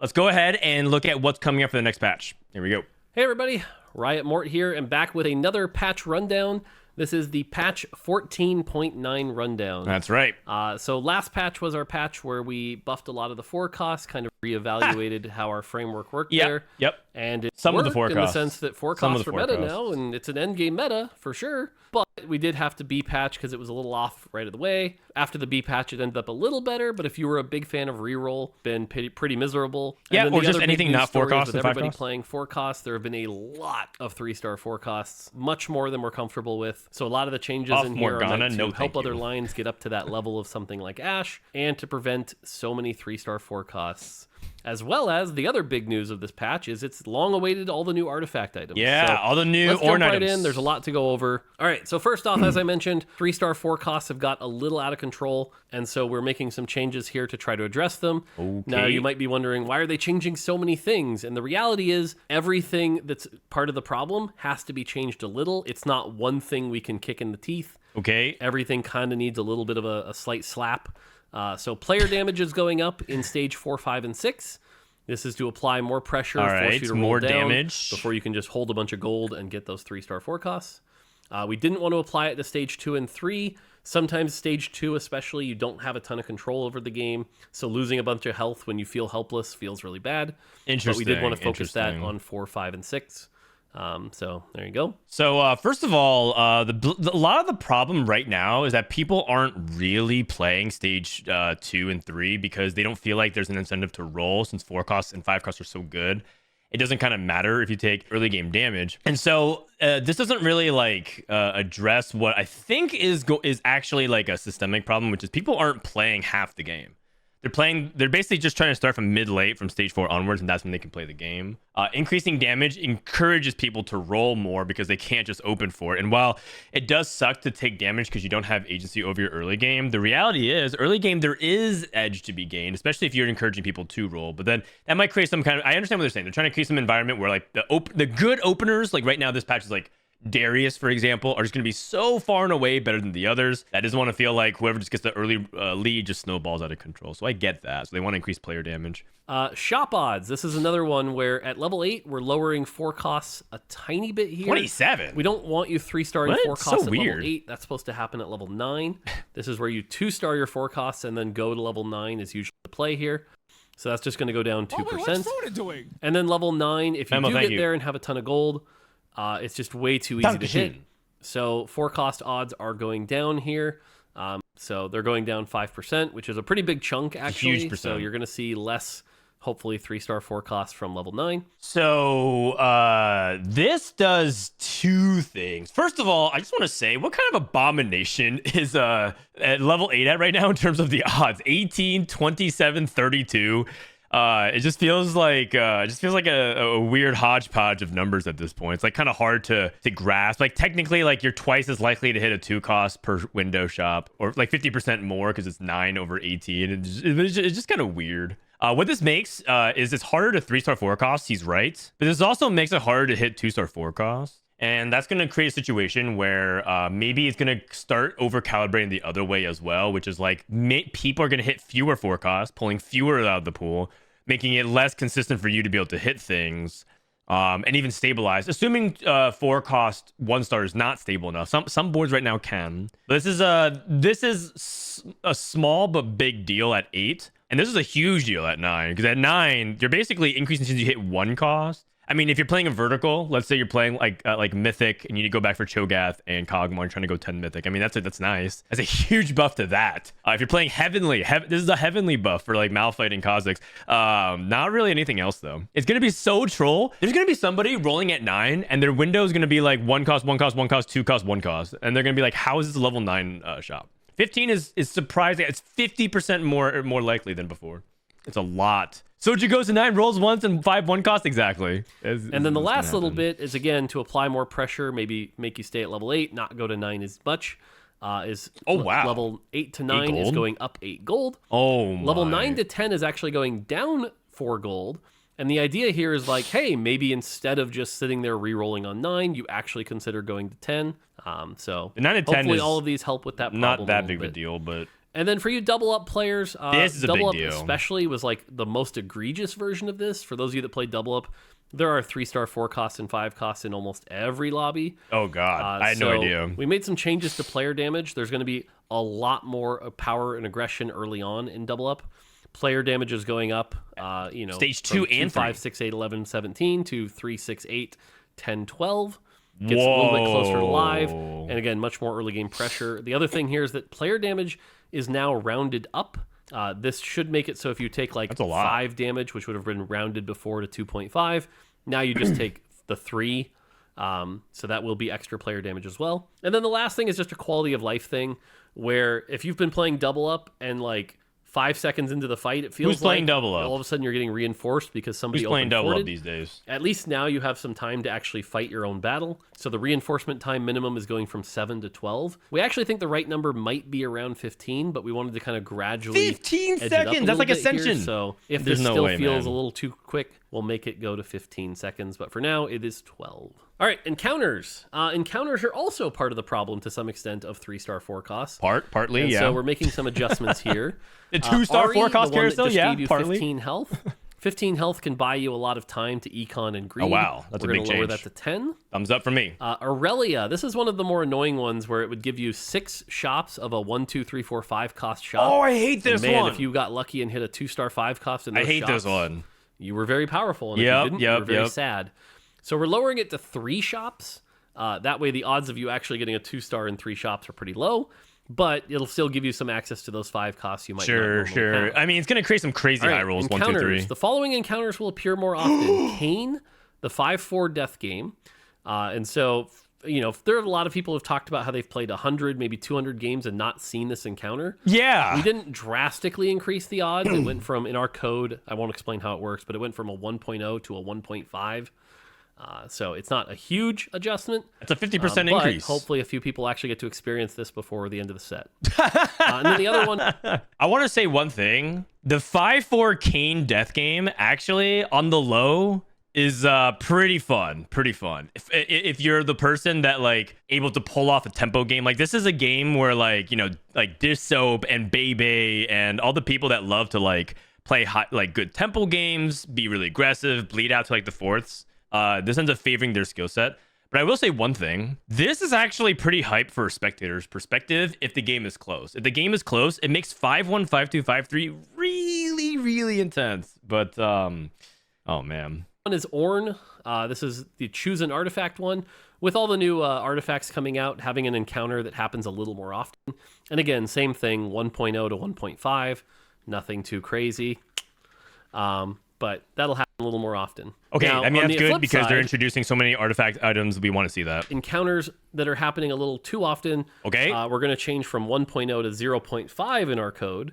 let's go ahead and look at what's coming up for the next patch. Here we go. Hey everybody, Riot Mort here, and back with another patch rundown. This is the patch 14.9 rundown. That's right. So last patch was our patch where we buffed a lot of the forecasts, kind of reevaluated how our framework worked there. Yep. And it Some of worked the forecasts. in the sense that forecasts are meta now, and it's an endgame meta for sure. But we did have to B patch because it was a little off right of the way. After the B patch, it ended up a little better, but if you were a big fan of reroll, been pretty miserable. Yeah, and or just anything not forecast. With everybody playing forecasts, there have been a lot of 3-star forecasts, much more than we're comfortable with. So a lot of the changes in here are meant to help other lines get up to that level of something like Ashe, and to prevent so many 3-star forecasts. As well as the other big news of this patch is it's long-awaited all the new artifact items. Yeah, so all the new let's jump right items. in. There's a lot to go over. All right, so first off, as I mentioned, 3-star forecasts have got a little out of control, and so we're making some changes here to try to address them. Okay. Now, you might be wondering, why are they changing so many things? And the reality is, everything that's part of the problem has to be changed a little. It's not one thing we can kick in the teeth. Okay. Everything kind of needs a little bit of a slight slap. So player damage is going up in stage 4, 5, and 6. This is to apply more pressure, force you to roll more down damage before you can just hold a bunch of gold and get those 3-star forecasts. We didn't want to apply it to stage 2 and 3. Sometimes stage 2 especially, you don't have a ton of control over the game, so losing a bunch of health when you feel helpless feels really bad. Interesting. But we did want to focus that on 4, 5, and 6. So there you go. So first of all, a lot of the problem right now is that people aren't really playing stage 2 and 3 because they don't feel like there's an incentive to roll, since 4 costs and 5 costs are so good. It doesn't kind of matter if you take early game damage. And so this doesn't really address what I think is actually like a systemic problem, which is people aren't playing half the game. They're basically just trying to start from mid-late, from stage 4 onwards, and that's when they can play the game. Increasing damage encourages people to roll more because they can't just open for it. And while it does suck to take damage because you don't have agency over your early game, the reality is early game there is edge to be gained, especially if you're encouraging people to roll. But then that might create some kind of, I understand what they're saying. They're trying to create some environment where like the good openers, like right now this patch is like Darius, for example, are just going to be so far and away better than the others. I just want to feel like whoever just gets the early lead just snowballs out of control. So I get that. So they want to increase player damage. Shop odds. This is another one where at level 8, we're lowering 4 costs a tiny bit here. 27. We don't want you 3-starring 4 costs so at weird. level 8. That's supposed to happen at level 9. This is where you 2-star your 4 costs and then go to level 9 is usually the play here. So that's just going to go down 2%. What's Frodan doing? And then level 9, if you do get there and have a ton of gold, it's just way too easy to hit. So 4 cost odds are going down here. So they're going down 5%, which is a pretty big chunk, actually. Huge percent. So you're going to see less, hopefully, 3-star 4 costs from level 9. So this does 2 things. First of all, I just want to say, what kind of abomination is at level 8 at right now in terms of the odds? 18, 27, 32. It just feels like a weird hodgepodge of numbers at this point. It's like kind of hard to grasp. Like technically, like you're twice as likely to hit a 2 cost per window shop, or like 50% more because it's 9 over 18. It's just kind of weird. What this makes is it's harder to 3-star 4 costs. He's right, but this also makes it harder to hit 2-star 4 costs. And that's going to create a situation where maybe it's going to start over calibrating the other way as well, which is like people are going to hit fewer 4 costs, pulling fewer out of the pool, making it less consistent for you to be able to hit things and even stabilize. Assuming 4 cost 1-star is not stable enough. Some boards right now can. This is a small but big deal at 8. And this is a huge deal at 9, because at 9, you're basically increasing since you hit 1 cost. I mean, if you're playing a vertical, let's say you're playing like Mythic and you need to go back for Cho'Gath and Kog'Maw, trying to go 10 Mythic. I mean, that's nice. That's a huge buff to that. If you're playing Heavenly, this is a Heavenly buff for like Malphite and Kha'Zix. Not really anything else though. It's gonna be so troll. There's gonna be somebody rolling at 9 and their window is gonna be like 1 cost, 1 cost, 1 cost, 2 cost, 1 cost, and they're gonna be like, how is this a level 9 shop? 15 is surprising. It's 50% more likely than before. It's a lot. Soju goes to 9, rolls once, and 5 1 cost exactly. And then the last little bit is, again, to apply more pressure, maybe make you stay at level 8, not go to 9 as much. Level 8 to 9 is going up 8 gold. Oh my. Level 9 to 10 is actually going down 4 gold. And the idea here is like, hey, maybe instead of just sitting there re-rolling on 9, you actually consider going to 10. So the 9 to 10 hopefully is all of these help with that problem. Not that big of a deal, but And then for you double up players, this is a double big up deal. especially was like the most egregious version of this. For those of you that played double up, there are 3-star 4 costs and 5 costs in almost every lobby. Oh God, I had no idea. We made some changes to player damage. There's going to be a lot more power and aggression early on in double up. Player damage is going up, stage 2 and 3. 5, 6, 8, 11, 17 to 3, 6, 8, 10, 12. Gets Whoa. a little bit closer to live. And again, much more early game pressure. The other thing here is that player damage is now rounded up. This should make it so if you take like 5 damage, which would have been rounded before to 2.5, now you just take the 3. So that will be extra player damage as well. And then the last thing is just a quality of life thing, where if you've been playing double up and like 5 seconds into the fight, it feels Who's playing double up? All of a sudden you're getting reinforced because somebody Who's playing double up open-forted. these days? At least now you have some time to actually fight your own battle. So the reinforcement time minimum is going from 7 to 12. We actually think the right number might be around 15, but we wanted to kind of gradually 15 seconds. That's like Ascension. So if this still feels a little too quick, we'll make it go to 15 seconds. But for now, it is 12. All right, encounters. Encounters are also part of the problem to some extent of 3-star 4 costs. Partly, and yeah. So we're making some adjustments here. The 2-star 4 cost carousel, yeah, partly. 15 health. 15 health can buy you a lot of time to econ and greed. Oh, wow. That's a big change. We're going to lower that to 10. Thumbs up for me. Aurelia. This is one of the more annoying ones where it would give you 6 shops of a 1, 2, 3, 4, 5 cost shop. Oh, I hate this one. Man, if you got lucky and hit a 2-star 5 cost in those I hate shops, this one. You were very powerful. And if you didn't, you were very sad. So we're lowering it to 3 shops. That way the odds of you actually getting a 2-star in 3 shops are pretty low. But it'll still give you some access to those 5 costs you might not normally have. I mean, it's going to create some crazy high rolls. Encounters. 1, 2, 3. The following encounters will appear more often. Kane, the 5-4 death game. And so, there are a lot of people who've talked about how they've played 100, maybe 200 games and not seen this encounter. Yeah. We didn't drastically increase the odds. It went from, in our code, I won't explain how it works, but it went from a 1.0 to a 1.5. So it's not a huge adjustment. It's a 50% increase. Hopefully a few people actually get to experience this before the end of the set. And then the other one... I want to say one thing. The 5-4 Kane death game, actually, on the low, is pretty fun. If you're the person that, like, able to pull off a tempo game. Like, this is a game where, like, like Dish Soap and Bebe and all the people that love to, like, play good tempo games, be really aggressive, bleed out to, like, the fourths. This ends up favoring their skill set. But I will say one thing. This is actually pretty hype for a spectator's perspective if the game is close. If the game is close, it makes 5-1, 5-2, 5-3 really, really intense. But, oh, man. One is Ornn. This is the choose an artifact one. With all the new artifacts coming out, having an encounter that happens a little more often. And again, same thing, 1.0 to 1.5. Nothing too crazy. But that'll happen a little more often. Okay, now, I mean, that's good because they're side, introducing so many artifact items. We want to see that. Encounters that are happening a little too often. Okay. We're going to change from 1.0 to 0.5 in our code.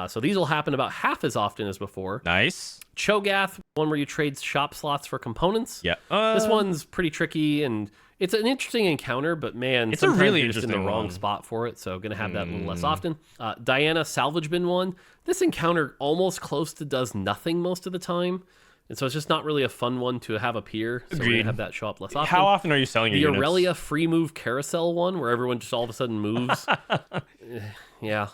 So these will happen about half as often as before. Nice. Cho'Gath, one where you trade shop slots for components. Yeah. This one's pretty tricky, and it's an interesting encounter, but man, it's a really you're just in the wrong spot for it, so going to have that a little less often. Diana Salvage Bin one. This encounter almost close to does nothing most of the time, and so it's just not really a fun one to have appear, so we're going to have that show up less often. How often are you selling your units? The Aurelia free move carousel one, where everyone just all of a sudden moves. Yeah.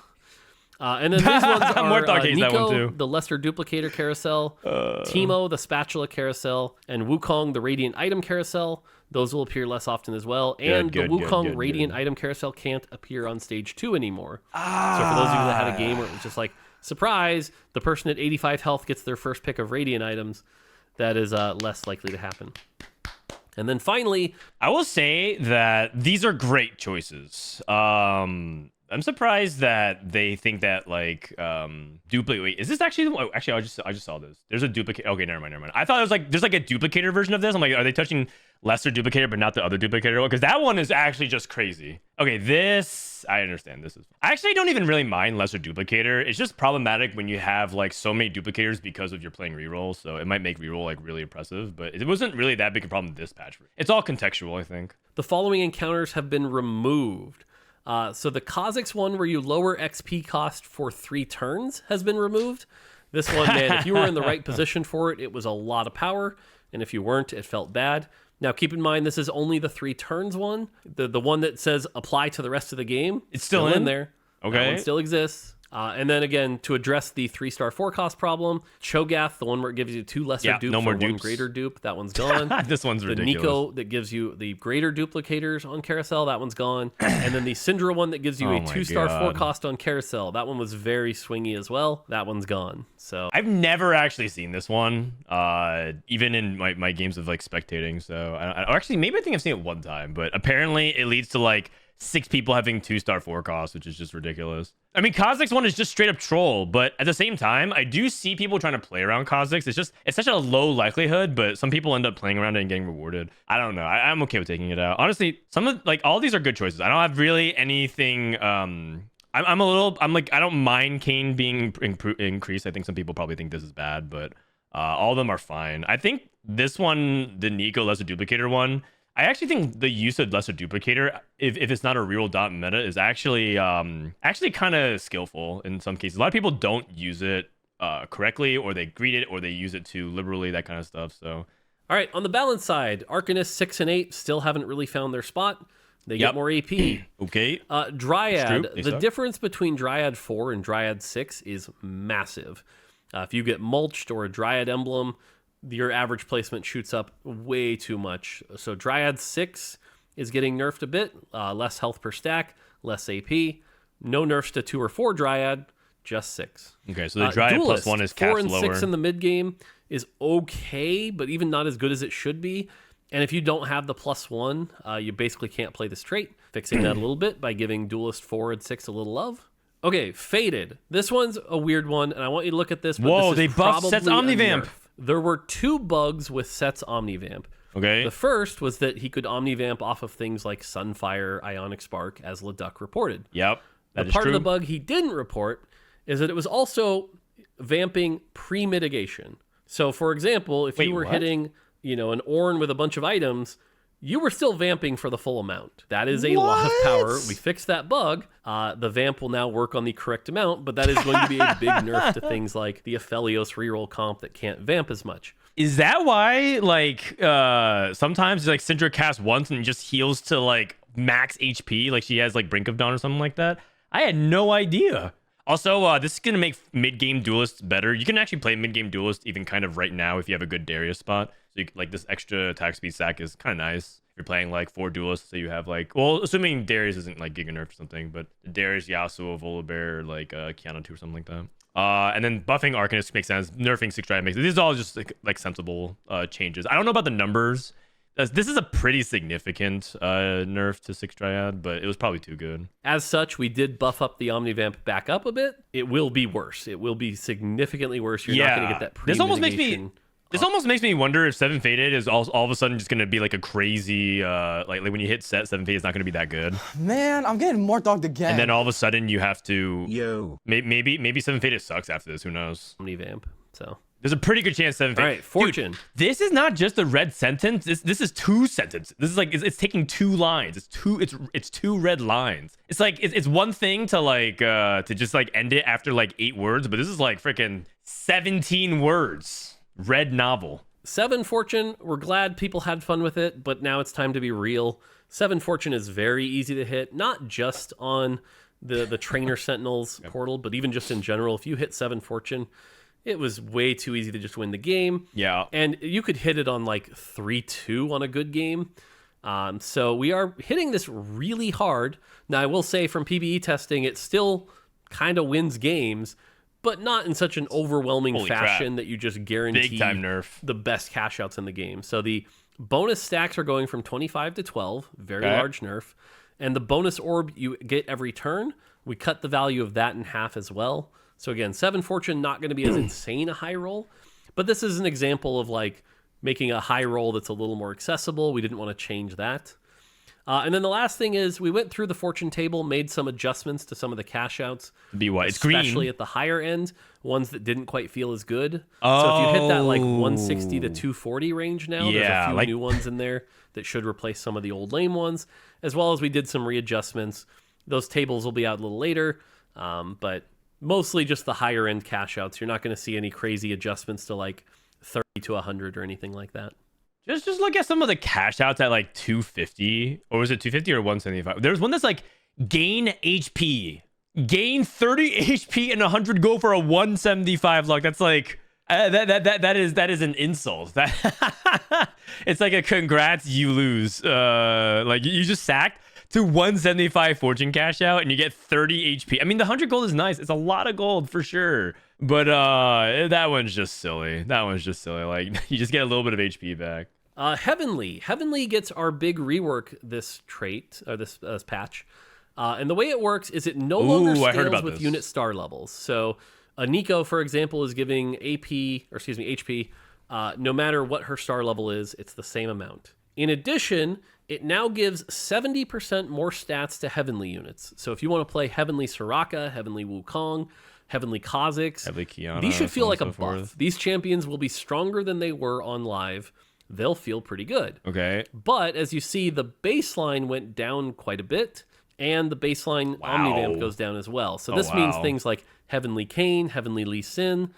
And then these ones are Nico, the Lesser Duplicator Carousel, Teemo, the Spatula Carousel, and Wukong, the Radiant Item Carousel. Those will appear less often as well. And the Wukong Radiant Item Carousel can't appear on Stage 2 anymore. So for those of you that had a game where it was just like, surprise, the person at 85 health gets their first pick of Radiant items, that is less likely to happen. And then finally... I will say that these are great choices. I'm surprised that they think that like duplicate. Wait, is this actually? Oh, actually, I just saw this. There's a duplicate. Okay, never mind. I thought it was like there's like a duplicator version of this. I'm like, are they touching lesser duplicator but not the other duplicator one? Because that one is actually just crazy. Okay, this I understand. This is. I actually don't even really mind lesser duplicator. It's just problematic when you have like so many duplicators because of you're playing reroll. So it might make reroll like really oppressive. But it wasn't really that big a problem with this patch. It's all contextual, I think. The following encounters have been removed. So the Kha'Zix one where you lower XP cost for 3 turns has been removed. This one, man, if you were in the right position for it, it was a lot of power. And if you weren't, it felt bad. Now, keep in mind, this is only the 3 turns one. The one that says apply to the rest of the game. It's still in there. Okay. That one still exists. And then again, to address the 3-star 4-cost problem, Cho'Gath, the one where it gives you 2 lesser dupes no more for 1 dupes. greater dupe, that one's gone. This one's ridiculous. The Nico that gives you the greater duplicators on Carousel, that one's gone. And then the Syndra one that gives you a 2-star 4-cost on Carousel, that one was very swingy as well. That one's gone. So I've never actually seen this one, even in my games of like spectating. So or actually, maybe I think I've seen it one time, but apparently it leads to like 6 people having 2-star 4-cost, which is just ridiculous. I mean, Kha'Zix one is just straight up troll, but at the same time, I do see people trying to play around Kha'Zix. It's such a low likelihood, but some people end up playing around it and getting rewarded. I don't know. I'm okay with taking it out. Honestly, all these are good choices. I don't have really anything. I'm like, I don't mind Kayn being increased. I think some people probably think this is bad, but all of them are fine. I think this one, the Nico Lesser Duplicator one, I actually think the use of Lesser Duplicator, if it's not a real dot meta, is actually kind of skillful in some cases. A lot of people don't use it correctly, or they greet it, or they use it too liberally, that kind of stuff. So, all right, on the balance side, Arcanist 6 and 8 still haven't really found their spot. They get more AP. Okay. Dryad, the difference between Dryad 4 and Dryad 6 is massive. If you get mulched or a Dryad emblem, your average placement shoots up way too much. So Dryad 6 is getting nerfed a bit, less health per stack, less AP. No nerfs to 2 or 4 Dryad, just 6. Okay, so the Dryad Duelist, +1 is capped 4 and lower. 6 in the mid game is okay, but even not as good as it should be. And if you don't have the +1, you basically can't play this trait. Fixing that a little bit by giving Duelist 4 and 6 a little love. Okay, Faded. This one's a weird one, and I want you to look at this. But Whoa, this they is buffed Set's probably a Omnivamp. nerf. There were 2 bugs with Set's Omnivamp. Okay. The first was that he could Omnivamp off of things like Sunfire, Ionic Spark, as Leduc reported. Yep, that the is part true. of the bug he didn't report is that it was also vamping pre-mitigation. So, for example, if you were hitting, an Ornn with a bunch of items, you were still vamping for the full amount. That is a lot of power. We fixed that bug. The vamp will now work on the correct amount, but that is going to be a big nerf to things like the Aphelios reroll comp that can't vamp as much. Is that why, sometimes, Syndra casts once and just heals to, max HP? Like, she has, Brink of Dawn or something like that? I had no idea. Also, this is going to make mid-game Duelists better. You can actually play mid-game Duelist even kind of right now if you have a good Darius spot. So, this extra attack speed stack is kind of nice. If you're playing, 4 Duelists, so you have, assuming Darius isn't, Giga Nerf or something, but Darius, Yasuo, Volibear, Kiana 2 or something like that. And then buffing Arcanist makes sense. Nerfing 6 Dryad makes sense. These are all just, sensible changes. I don't know about the numbers. This is a pretty significant nerf to 6 Dryad, but it was probably too good. As such, we did buff up the Omnivamp back up a bit. It will be worse. It will be significantly worse. You're not going to get that pre-mitigation. This almost makes me wonder if 7 Faded is all of a sudden just going to be a crazy, like when you hit set, 7 Faded is not going to be that good. Man, I'm getting more dogged again. And then all of a sudden you have to... Maybe 7 Faded sucks after this. Who knows? Omnivamp, so... There's a pretty good chance 7 Faded... All right, Fortune. Dude, this is not just a red sentence. This is 2 sentences. This is it's taking 2 lines. It's 2 red lines. It's it's one thing to just end it after 8 words, but this is freaking 17 words. Red novel. 7 Fortune, we're glad people had fun with it, but now it's time to be real. 7 Fortune is very easy to hit, not just on the Trainer Sentinels portal, but even just in general. If you hit 7 Fortune, it was way too easy to just win the game. Yeah. And you could hit it on 3-2 on a good game. So we are hitting this really hard. Now, I will say from PBE testing, it still kind of wins games, but not in such an overwhelming fashion that you just guarantee big time nerf. The best cash outs in the game. So the bonus stacks are going from 25 to 12, very large nerf. And the bonus orb you get every turn, we cut the value of that in half as well. So again, 7 Fortune, not going to be as insane a high roll, but this is an example of making a high roll that's a little more accessible. We didn't want to change that. And then the last thing is we went through the fortune table, made some adjustments to some of the cash outs. Be what? It's green. Especially at the higher end, ones that didn't quite feel as good. Oh. So if you hit that 160 to 240 range now, there's a few new ones in there that should replace some of the old lame ones, as well as we did some readjustments. Those tables will be out a little later, but mostly just the higher end cash outs. You're not going to see any crazy adjustments to 30 to 100 or anything like that. Just look at some of the cash outs at 250, or was it 250 or 175? There's one that's gain HP. gain 30 HP and 100 gold for a 175 luck. That's like that is an insult. That it's like a congrats, you lose. Like you just sacked to 175 fortune cash out and you get 30 HP. I mean, the 100 gold is nice. It's a lot of gold for sure. But that one's just silly. Like you just get a little bit of HP back. Heavenly gets our big rework this trait or this patch. And the way it works is it no longer scales with unit star levels. So Nico, for example, is giving HP, no matter what her star level is, it's the same amount. In addition, it now gives 70% more stats to Heavenly units. So if you want to play Heavenly Soraka, Heavenly Wukong, Heavenly Kha'Zix, Heavenly Qiyana, these should feel like a buff. Forth. These champions will be stronger than they were on live. They'll feel pretty good. Okay. But as you see, the baseline went down quite a bit, and the baseline Omnivamp goes down as well. So this means things like Heavenly Kayn, Heavenly Lee Sin,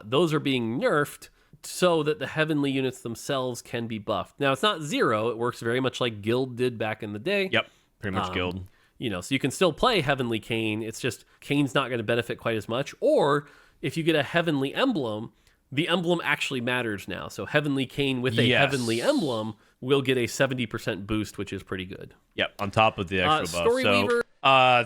those are being nerfed so that the Heavenly units themselves can be buffed. Now, it's not zero. It works very much like Guild did back in the day. Yep, pretty much Guild. You know, so you can still play Heavenly Kayn. It's just Kayn's not going to benefit quite as much. Or if you get a Heavenly Emblem, the emblem actually matters now. So Heavenly Kayn with a Heavenly Emblem will get a 70% boost, which is pretty good. Yep, on top of the extra buff.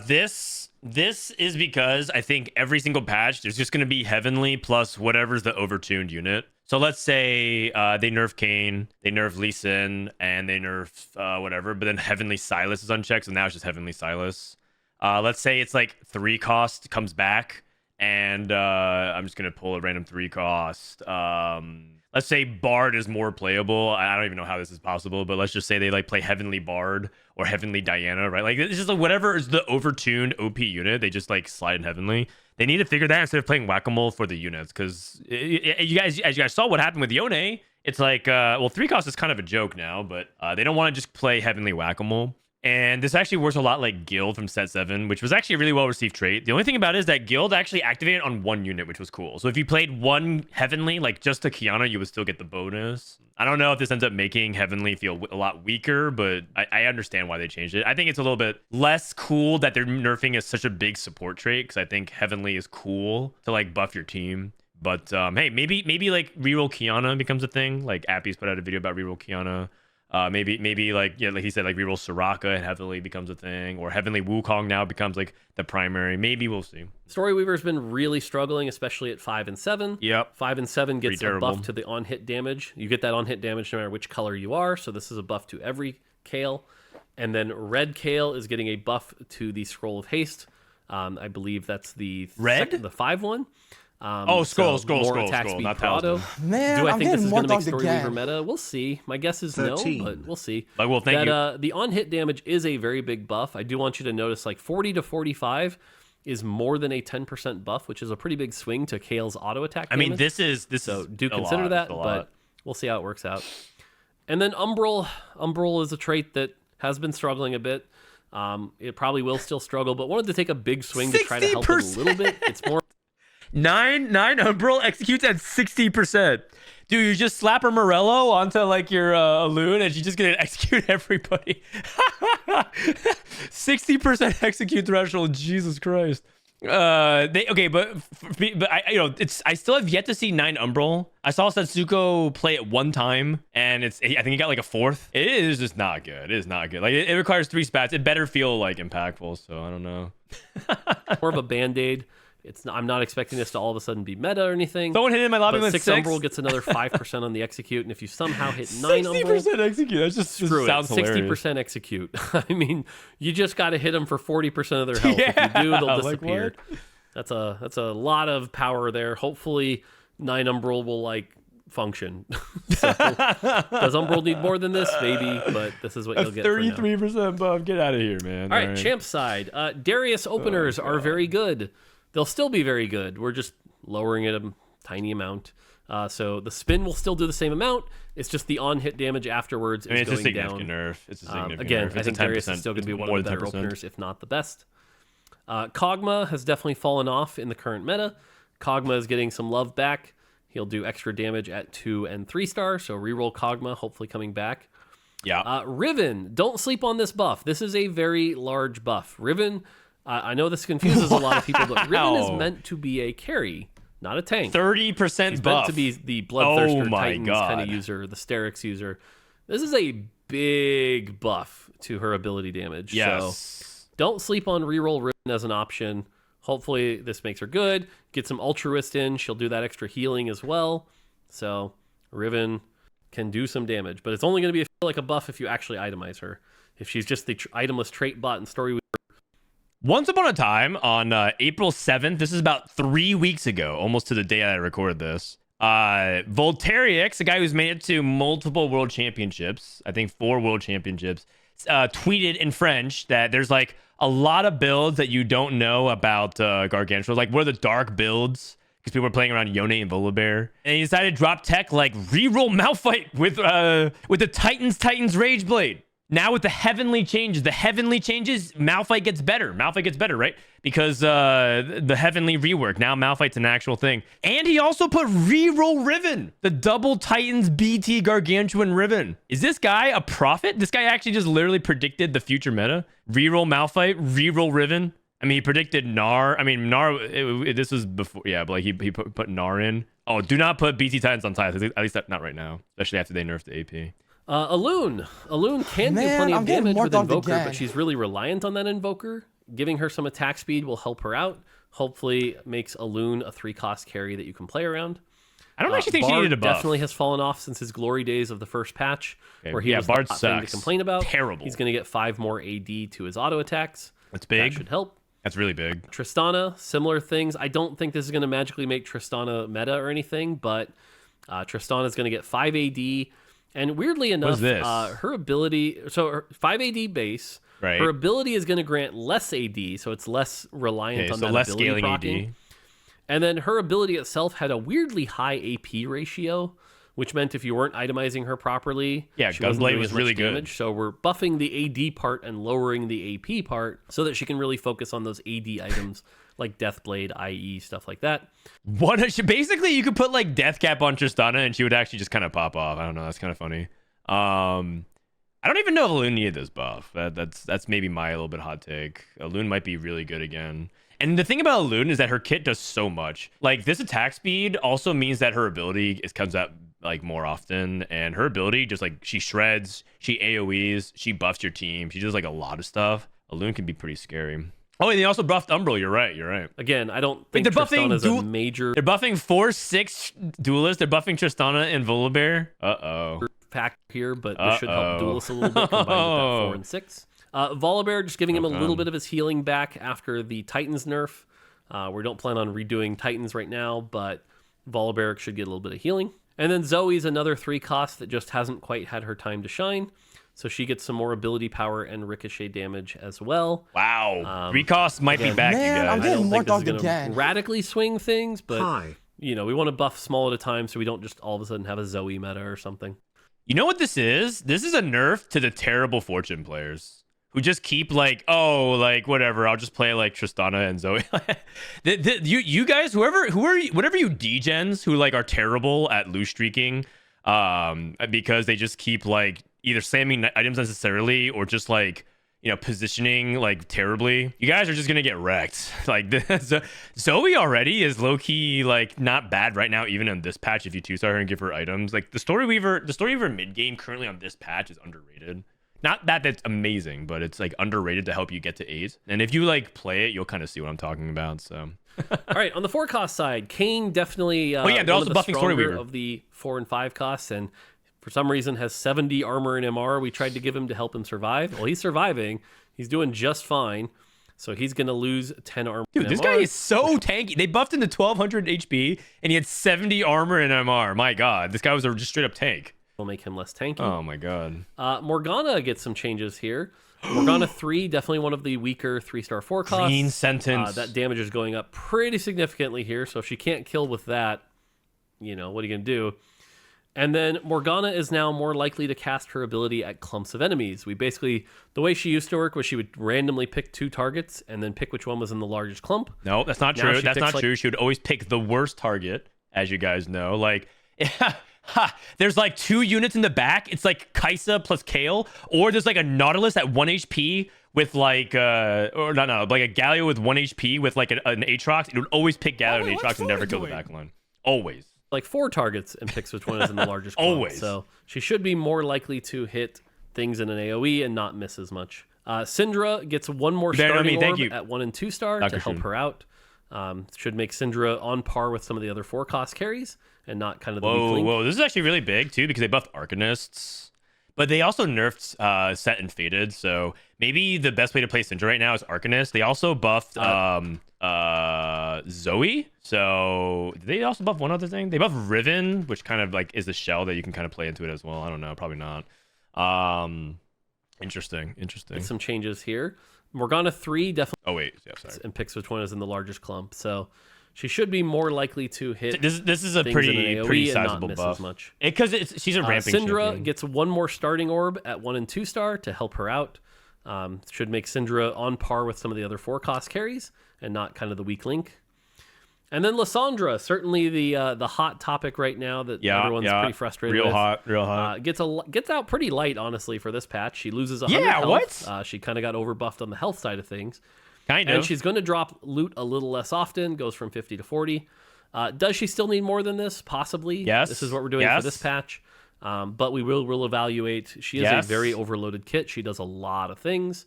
So this is because I think every single patch, there's just going to be Heavenly plus whatever's the overtuned unit. So let's say they nerf Kayn, they nerf Lee Sin, and they nerf whatever, but then Heavenly Silas is unchecked, so now it's just Heavenly Silas. Let's say it's like 3 cost comes back, and I'm just going to pull a random 3 cost. Let's say Bard is more playable. I don't even know how this is possible, but let's just say they like play Heavenly Bard or Heavenly Diana, right? Like it's just like whatever is the overtuned OP unit, they just like slide in Heavenly. They need to figure that instead of playing Whack-A-Mole for the units, because as you guys saw what happened with Yone, it's like, well, 3 cost is kind of a joke now, but they don't want to just play Heavenly Whack-A-Mole. And this actually works a lot like Guild from set 7, which was actually a really well-received trait. The only thing about it is that Guild actually activated on 1 unit, which was cool. So if you played 1 Heavenly, like just to Qiyana, you would still get the bonus. I don't know if this ends up making Heavenly feel a lot weaker, but I understand why they changed it. I think it's a little bit less cool that they're nerfing as such a big support trait, because I think Heavenly is cool to like buff your team. But hey, maybe like reroll Qiyana becomes a thing. Like Appy's put out a video about reroll Qiyana. Maybe like he said, like reroll Soraka and Heavenly becomes a thing, or Heavenly Wukong now becomes like the primary. Maybe we'll see. Storyweaver's been really struggling, especially at 5 and 7. Yep. 5 and 7 gets a buff to the on-hit damage. You get that on-hit damage no matter which color you are, so this is a buff to every Kale. And then Red Kale is getting a buff to the Scroll of Haste. I believe that's the 5 one. Scroll, not auto. Man, do I I'm think this is going to make Storyweaver Storyweaver meta? We'll see. My guess is 13. No, but we'll see. Like, well, thank you. The on-hit damage is a very big buff. I do want you to notice, like 40 to 45 is more than a 10% buff, which is a pretty big swing to Kale's auto attack. I mean, this is do consider that, but we'll see how it works out. And then Umbral is a trait that has been struggling a bit. It probably will still struggle, but wanted to take a big swing to try to help it a little bit. It's more 9 Umbral executes at 60%. Dude, you just slap her Morello onto like your loon and she's just gonna execute everybody. 60% execute threshold. Jesus Christ. But I still have yet to see 9 Umbral. I saw Setsuko play it 1 time, and I think he got like a 4th. It is just not good. It is not good. Like it requires 3 spats. It better feel like impactful. So I don't know. More of a band-aid. I'm not expecting this to all of a sudden be meta or anything. Someone hit in my lobby with 6 Umbral gets another 5% on the execute, and if you somehow hit 9 Umbral, 60% execute. That just sounds hilarious. 60% execute. I mean, you just got to hit them for 40% of their health. Yeah, if you do, they'll disappear. That's a lot of power there. Hopefully, 9 Umbral will like function. So, does Umbral need more than this? Maybe, but this is what you'll get. 33% buff. Get out of here, man. All right, champ side. Darius openers are very good. They'll still be very good. We're just lowering it a tiny amount. So the spin will still do the same amount. It's just the on-hit damage afterwards is going down. Nerf. It's a significant again, nerf. I think Darius is still going to be one of the better openers, if not the best. Kog'Maw has definitely fallen off in the current meta. Kog'Maw is getting some love back. He'll do extra damage at 2 and 3 star, so reroll Kog'Maw, hopefully coming back. Yeah. Riven, don't sleep on this buff. This is a very large buff. Riven I know this confuses a lot of people, but Riven is meant to be a carry, not a tank. 30% He's buff. meant to be the Bloodthirster Titans God. kind of user, the Sterix user. This is a big buff to her ability damage. Yes. So don't sleep on reroll Riven as an option. Hopefully this makes her good. Get some Altruist in. She'll do that extra healing as well. So Riven can do some damage, but it's only going to be like a buff if you actually itemize her. If she's just the items trait bot and story. Once upon a time on April 7th, this is about 3 weeks ago, almost to the day I recorded this, Voltairix, a guy who's made it to multiple world championships, I think 4 world championships, tweeted in French that there's like a lot of builds that you don't know about Gargantua. Like, what are the dark builds? Because people were playing around Yone and Volibear. And he decided to drop tech like reroll Malphite with the Titans Rage Blade. Now with the heavenly changes, Malphite gets better. Malphite gets better, right? Because the heavenly rework. Now Malphite's an actual thing. And he also put reroll Riven, the double Titans BT Gargantuan Riven. Is this guy a prophet? This guy actually just literally predicted the future meta. Reroll Malphite, reroll Riven. I mean, he predicted Gnar. I mean, Gnar, this was before, yeah, but like he put Gnar in. Oh, do not put BT Titans on Titans, at least not right now, especially after they nerfed the AP. Alune can do plenty of damage with Invoker, but she's really reliant on that Invoker. Giving her some attack speed will help her out. Hopefully makes Alune a 3-cost carry that you can play around. I don't actually think Bard she needed a buff. Definitely has fallen off since his glory days of the first patch, where he was Bard the thing to complain about. Terrible. He's going to get 5 more AD to his auto attacks. That's big. That should help. That's really big. Tristana, similar things. I don't think this is going to magically make Tristana meta or anything, but Tristana is going to get 5 AD. And weirdly enough, her ability, so her 5 AD base, right. Her ability is going to grant less AD, so it's less reliant on that less ability scaling proccing. AD. And then her ability itself had a weirdly high AP ratio, which meant if you weren't itemizing her properly, she Gunblade was really good. Damage. So we're buffing the AD part and lowering the AP part so that she can really focus on those AD items like Deathblade, IE, stuff like that. Basically, you could put like Death Cap on Tristana and she would actually just kind of pop off. I don't know. That's kind of funny. I don't even know if Alune needed this buff. That's maybe my little bit hot take. Alune might be really good again. And the thing about Alune is that her kit does so much. Like, this attack speed also means that her ability comes out like more often, and her ability just like she shreds, she AoEs, she buffs your team, she does like a lot of stuff. Alune can be pretty scary. Oh, and they also buffed Umbral. You're right. Again, I don't think Tristana is a major. They're buffing 4/6 duelists. They're buffing Tristana and Volibear. Fact here, but this should help duelists a little bit combined with that 4 and 6. Volibear just giving him a little bit of his healing back after the Titans nerf. We don't plan on redoing Titans right now, but Volibear should get a little bit of healing. And then Zoe's another 3-cost that just hasn't quite had her time to shine. So she gets some more ability power and ricochet damage as well. Wow. 3 costs might be back, you guys. I'm getting more dogged again. again. Radically swing things, but you know, we want to buff small at a time so we don't just all of a sudden have a Zoe meta or something. You know what this is? This is a nerf to the terrible Fortune players who just keep like, oh, like whatever, I'll just play like Tristana and Zoe. You guys, whatever you degens who like are terrible at loose streaking, because they just keep like either slamming items necessarily or just like, you know, positioning like terribly. You guys are just gonna get wrecked. Like Zoe already is low key like not bad right now, even in this patch. If you 2-star her and give her items, like the Story Weaver mid game currently on this patch is underrated. Not that that's amazing, but it's like underrated to help you get to 8. And if you like play it, you'll kind of see what I'm talking about. So. All right, on the 4-cost side, Kayn definitely they're also buffing Story Weaver of the 4 and 5 costs, and for some reason has 70 armor and MR. We tried to give him to help him survive. Well, he's surviving. He's doing just fine. So he's going to lose 10 armor. Dude, this guy is so tanky. They buffed him to 1200 HP and he had 70 armor and MR. My God, this guy was just straight up tank. Will make him less tanky. Oh my God. Morgana gets some changes here. Morgana 3, definitely one of the weaker 3-star 4 costs. Clean sentence. That damage is going up pretty significantly here. So if she can't kill with that, you know, what are you going to do? And then Morgana is now more likely to cast her ability at clumps of enemies. The way she used to work was she would randomly pick 2 targets and then pick which one was in the largest clump. No, that's not true. That's not true. She would always pick the worst target, as you guys know. Like, there's like 2 units in the back. It's like Kaisa plus Kale, or there's like a Nautilus at 1 HP with like or no, like a Galio with 1 HP with like an Aatrox, it would always pick Galio and Aatrox and never kill the backline. Always. Like 4 targets and picks which one is in the largest clump. Always. So she should be more likely to hit things in an AoE and not miss as much. Syndra gets 1 more starting orb at 1 and 2 star to help her out. Should make Syndra on par with some of the other 4-cost carries and not kind of the weak link. Whoa, this is actually really big too because they buffed Arcanists. But they also nerfed Set and Fated, so maybe the best way to play Syndra right now is Arcanist. They also buffed Zoe. So did they also buff one other thing? They buffed Riven, which kind of like is the shell that you can kind of play into it as well. I don't know, probably not. Interesting. Some changes here. Morgana 3 definitely. Oh wait, yeah, sorry. And picks which one is in the largest clump. So she should be more likely to hit. This is a pretty sizable buff. Because she's a ramping Syndra champion. gets 1 more starting orb at 1 and 2 star to help her out. Should make Syndra on par with some of the other 4-cost carries and not kind of the weak link. And then Lissandra, certainly the hot topic right now that everyone's pretty frustrated with. Real hot. Gets out pretty light, honestly, for this patch. She loses 100 health. She kind of got overbuffed on the health side of things. Kind of. And she's going to drop loot a little less often, goes from 50 to 40. Does she still need more than this? Possibly. Yes. This is what we're doing for this patch. But we will evaluate. She is a very overloaded kit. She does a lot of things.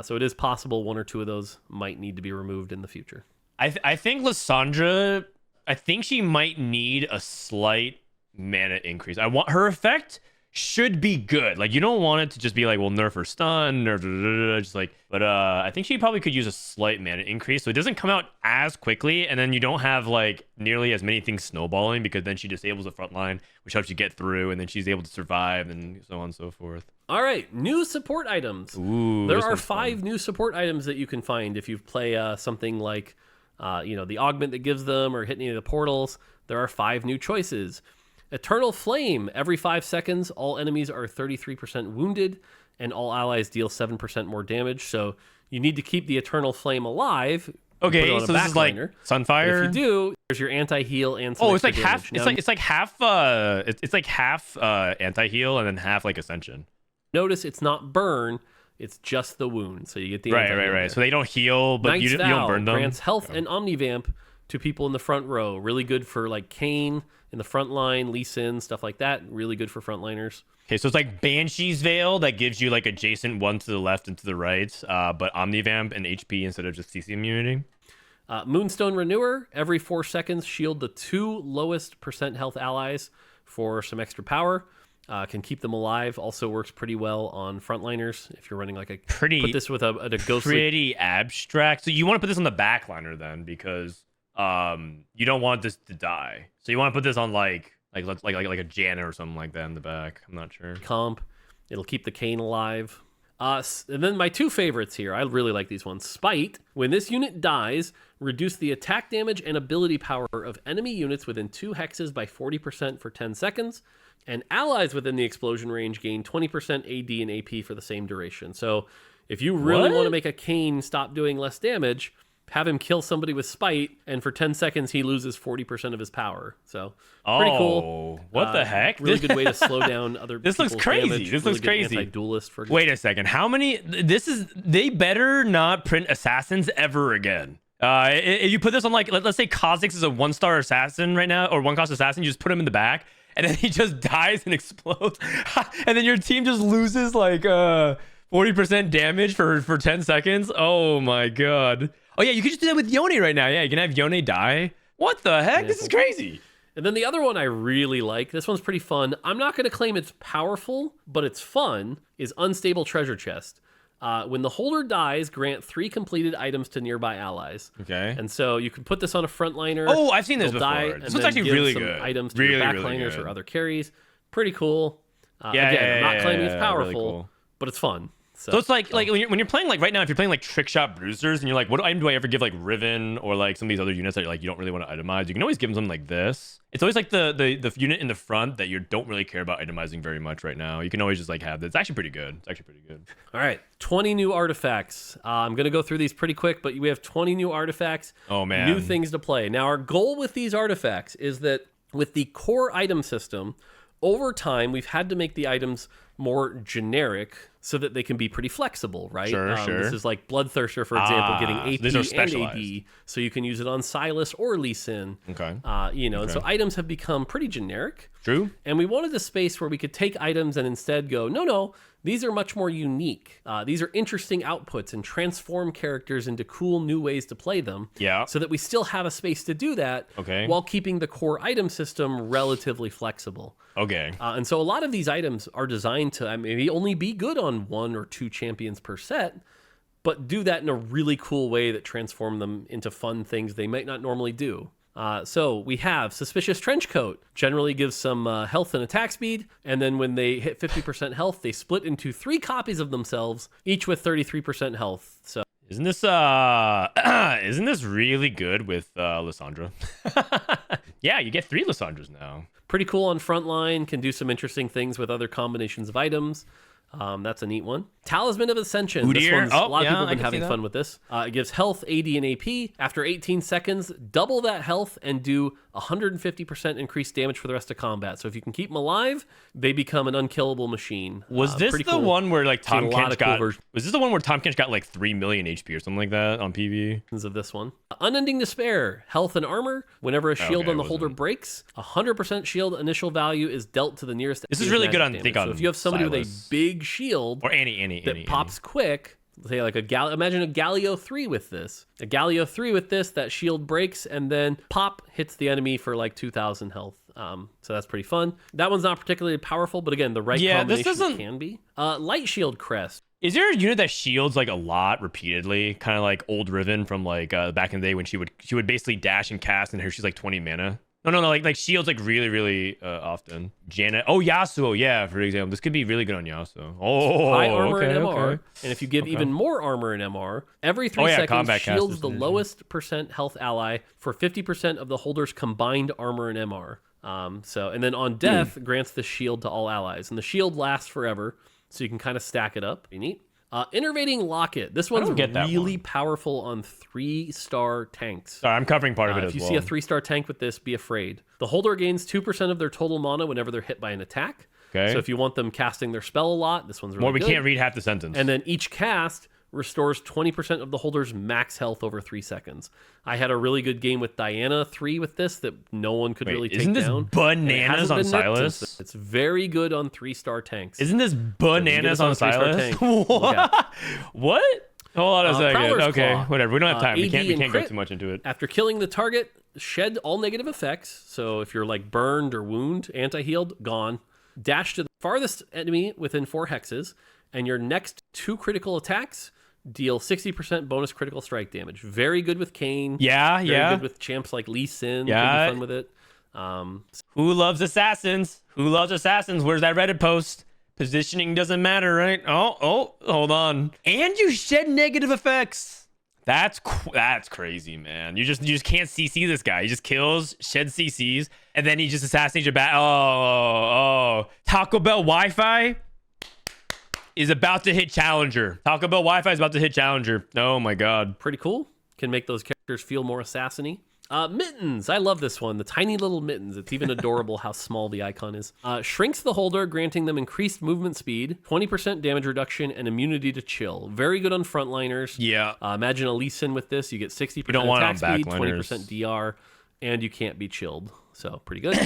So it is possible 1 or 2 of those might need to be removed in the future. I think Lissandra, I think she might need a slight mana increase. I want her effect should be good. Like you don't want it to just be like, well, nerf her stun, nerf just like. But I think she probably could use a slight mana increase so it doesn't come out as quickly, and then you don't have like nearly as many things snowballing because then she disables the front line, which helps you get through, and then she's able to survive and so on and so forth. All right, new support items. Ooh, there are 5 new support items that you can find if you play something like. The augment that gives them or hit any of the portals. There are 5 new choices. Eternal Flame. Every 5 seconds, all enemies are 33% wounded, and all allies deal 7% more damage. So you need to keep the Eternal Flame alive. Okay, so this is like Sunfire. If you do, there's your anti-heal and it's like half. It's like half anti-heal and then half like Ascension. Notice it's not burn. It's just the wound, so you get the right. So they don't heal, but you don't burn them. Grants health and Omnivamp to people in the front row. Really good for like Kayn in the front line, Lee Sin, stuff like that. Really good for frontliners. Okay, so it's like Banshee's Veil that gives you like adjacent 1 to the left and to the right, but Omnivamp and HP instead of just CC immunity. Moonstone Renewer. Every 4 seconds, shield the 2 lowest % health allies for some extra power. Can keep them alive. Also works pretty well on frontliners if you're running like a put this with a ghostly. Pretty abstract. So you want to put this on the backliner then because you don't want this to die. So you want to put this on like a Janna or something like that in the back. I'm not sure. Comp. It'll keep the Kayn alive. And then my 2 favorites here. I really like these ones. Spite. When this unit dies, reduce the attack damage and ability power of enemy units within 2 hexes by 40% for 10 seconds. And allies within the explosion range gain 20% AD and AP for the same duration. So if you really want to make a Kayn stop doing less damage, have him kill somebody with Spite, and for 10 seconds he loses 40% of his power. So pretty cool. What the heck? Really good way to slow down other This looks crazy. Damage. This looks crazy. Anti-duelist for Wait a second. How many? They better not print assassins ever again. If you put this on like, let's say Kha'Zix is a 1-star assassin right now, or 1-cost assassin, you just put him in the back. And then he just dies and explodes. And then your team just loses like 40% damage for 10 seconds. Oh my god. Oh yeah, you could just do that with Yone right now. Yeah, you can have Yone die. What the heck? Yeah. This is crazy. And then the other one I really like, this one's pretty fun. I'm not going to claim it's powerful, but it's fun, is Unstable Treasure Chest. When the holder dies, grant 3 completed items to nearby allies. Okay. And so you can put this on a frontliner. Oh, I've seen this before. This looks actually really good. Items to your backliners or other carries. Pretty cool. I'm not claiming it's powerful, really cool. But it's fun. So it's like when you're playing like right now, if you're playing like Trick Shot Bruisers and you're like, what item do I ever give like Riven or like some of these other units that like you don't really want to itemize? You can always give them something like this. It's always like the unit in the front that you don't really care about itemizing very much right now. You can always just like have this. It's actually pretty good. All right, 20 new artifacts. I'm gonna go through these pretty quick, but we have 20 new artifacts. Oh man, new things to play. Now our goal with these artifacts is that with the core item system, over time we've had to make the items more generic so that they can be pretty flexible, right? Sure. This is like Bloodthirster, for example, getting AP these are and specialized. AD, so you can use it on Silas or Lee Sin. Okay. And so items have become pretty generic. True. And we wanted a space where we could take items and instead go, no, these are much more unique. These are interesting outputs and transform characters into cool new ways to play them. Yeah. So that we still have a space to do that while keeping the core item system relatively flexible. Okay. And so a lot of these items are designed to maybe only be good on 1 or 2 champions per set, but do that in a really cool way that transform them into fun things they might not normally do. So we have Suspicious Trenchcoat, generally gives some health and attack speed, and then when they hit 50% health, they split into 3 copies of themselves, each with 33% health. So isn't this really good with Lysandra? Yeah, you get 3 Lysandras now. Pretty cool on frontline, can do some interesting things with other combinations of items. That's a neat one. Talisman of Ascension. This one's, a lot of people have been having fun with this. It gives health, AD, and AP. After 18 seconds, double that health and do 150% increased damage for the rest of combat. So if you can keep them alive, they become an unkillable machine. Was this the one where like Tom Kench got? Was this the one where Tom Kench got like 3 million HP or something like that on PvE? Of this one, Unending Despair, health and armor. Whenever a shield on the holder breaks, 100% shield initial value is dealt to the nearest. This is really good on damage. think on. So if you have somebody Silas. with a big shield or any that pops quick, say like imagine a Galio 3 with this. A Galio 3 with this, that shield breaks and then pop hits the enemy for like 2,000 health. So that's pretty fun. That one's not particularly powerful, but again, the right combination can be. Light Shield Crest. Is there a unit that shields like a lot repeatedly, kind of like Old Riven from like back in the day when she would basically dash and cast and she's like 20 mana? No, like shields like really often. Janet. Oh, Yasuo, yeah, for example. This could be really good on Yasuo. Oh, high armor and MR. And if you give even more armor and MR, every 3 seconds shields the lowest percent health ally for 50% of the holder's combined armor and MR. And then on death, grants the shield to all allies. And the shield lasts forever, so you can kind of stack it up. Pretty neat. Innervating Locket. This one's really powerful on 3-star tanks. Sorry, I'm covering part of it as well. If you see a 3-star tank with this, be afraid. The holder gains 2% of their total mana whenever they're hit by an attack. Okay. So if you want them casting their spell a lot, this one's really good. We can't read half the sentence. And then each cast restores 20% of the holder's max health over 3 seconds. I had a really good game with Diana 3 with this that no one could really take down. Isn't this bananas on Silas? It's very good on 3-star tanks. Isn't this bananas on Silas? What? Hold on a second. Okay, whatever. We don't have time. We can't go too much into it. After killing the target, shed all negative effects. So if you're like burned or wound, anti-healed, gone. Dash to the farthest enemy within 4 hexes, and your next 2 critical attacks deal 60% bonus critical strike damage. Very good with Kayn. Yeah. Very good with champs like Lee Sin. Yeah. Pretty fun with it. Who loves assassins? Where's that Reddit post? Positioning doesn't matter, right? Oh, hold on. And you shed negative effects. That's crazy, man. You just can't CC this guy. He just kills, sheds CCs, and then he just assassinates your bat. Oh. Taco Bell Wi-Fi is about to hit Challenger. Taco Bell Wi-Fi is about to hit Challenger. Oh my god. Pretty cool. Can make those characters feel more assassiny. Mittens. I love this one. The tiny little mittens. It's even adorable how small the icon is. Shrinks the holder, granting them increased movement speed, 20% damage reduction, and immunity to chill. Very good on frontliners. Yeah. Imagine a Lee Sin with this. You get 60% attack speed, 20% DR, and you can't be chilled. So pretty good.